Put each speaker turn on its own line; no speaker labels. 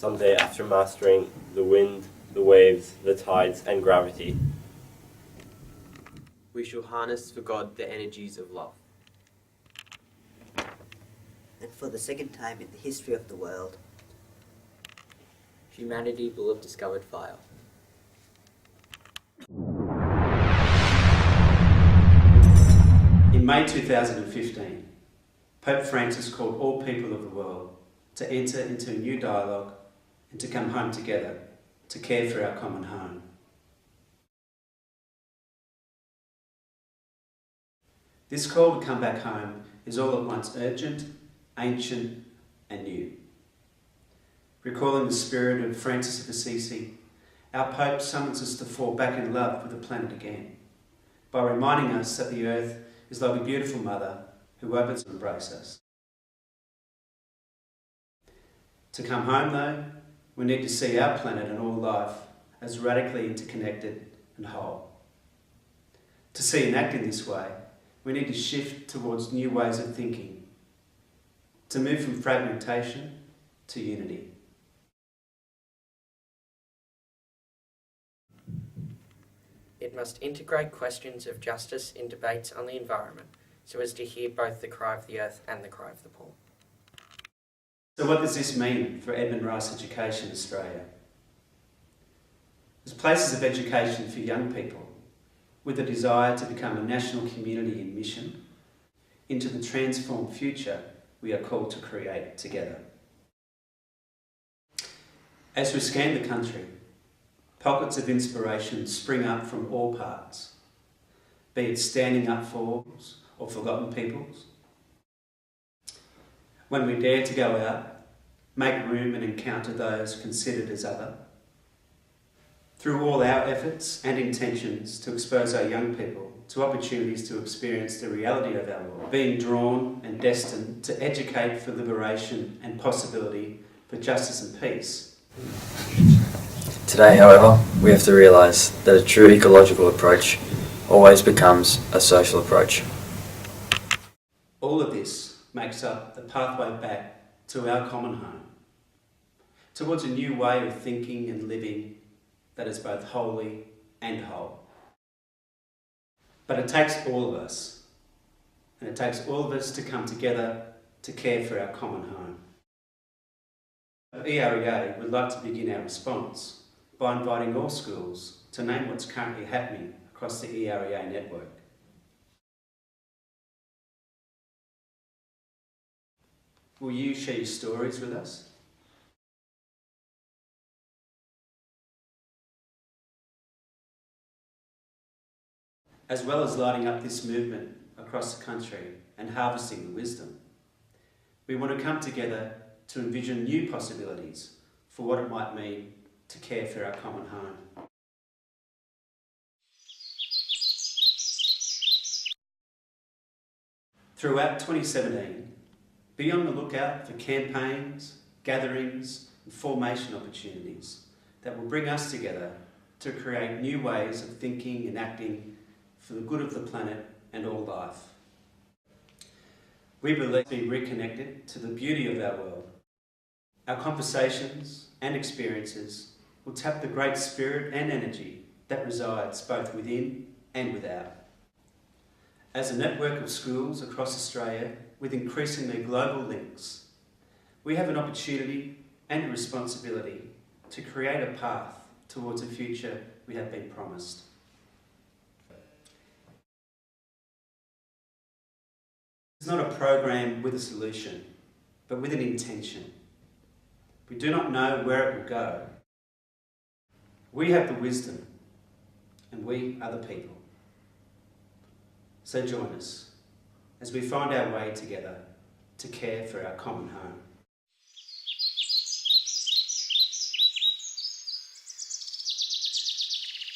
someday after mastering the wind, the waves, the tides, and gravity, we shall harness for God the energies of love.
And for the second time in the history of the world,
humanity will have discovered fire.
In May 2015, Pope Francis called all people of the world to enter into a new dialogue and to come home together to care for our common home. This call to come back home is all at once urgent, ancient and new. Recalling the spirit of Francis of Assisi, our Pope summons us to fall back in love with the planet again, by reminding us that the earth is like a beautiful mother who opens to embrace us. To come home though, we need to see our planet and all life as radically interconnected and whole. To see and act in this way, we need to shift towards new ways of thinking, to move from fragmentation to unity.
It must integrate questions of justice in debates on the environment, so as to hear both the cry of the earth and the cry of the poor.
So what does this mean for Edmund Rice Education Australia? As places of education for young people, with a desire to become a national community in mission, into the transformed future we are called to create together. As we scan the country, pockets of inspiration spring up from all parts, be it standing up for or forgotten peoples. When we dare to go out, make room and encounter those considered as other. Through all our efforts and intentions to expose our young people to opportunities to experience the reality of our world, being drawn and destined to educate for liberation and possibility for justice and peace.
Today, however, we have to realise that a true ecological approach always becomes a social approach.
All of this makes up the pathway back to our common home, towards a new way of thinking and living that is both holy and whole. But it takes all of us, and it takes all of us to come together to care for our common home. EREA would like to begin our response by inviting all schools to name what's currently happening across the EREA network. Will you share your stories with us? As well as lighting up this movement across the country and harvesting the wisdom, we want to come together to envision new possibilities for what it might mean to care for our common home. Throughout 2017, be on the lookout for campaigns, gatherings and formation opportunities that will bring us together to create new ways of thinking and acting for the good of the planet and all life. We believe to be reconnected to the beauty of our world. Our conversations and experiences will tap the great spirit and energy that resides both within and without. As a network of schools across Australia with increasingly global links, we have an opportunity and a responsibility to create a path towards a future we have been promised. It's not a program with a solution, but with an intention. We do not know where it will go. We have the wisdom, and we are the people. So join us as we find our way together to care for our common home.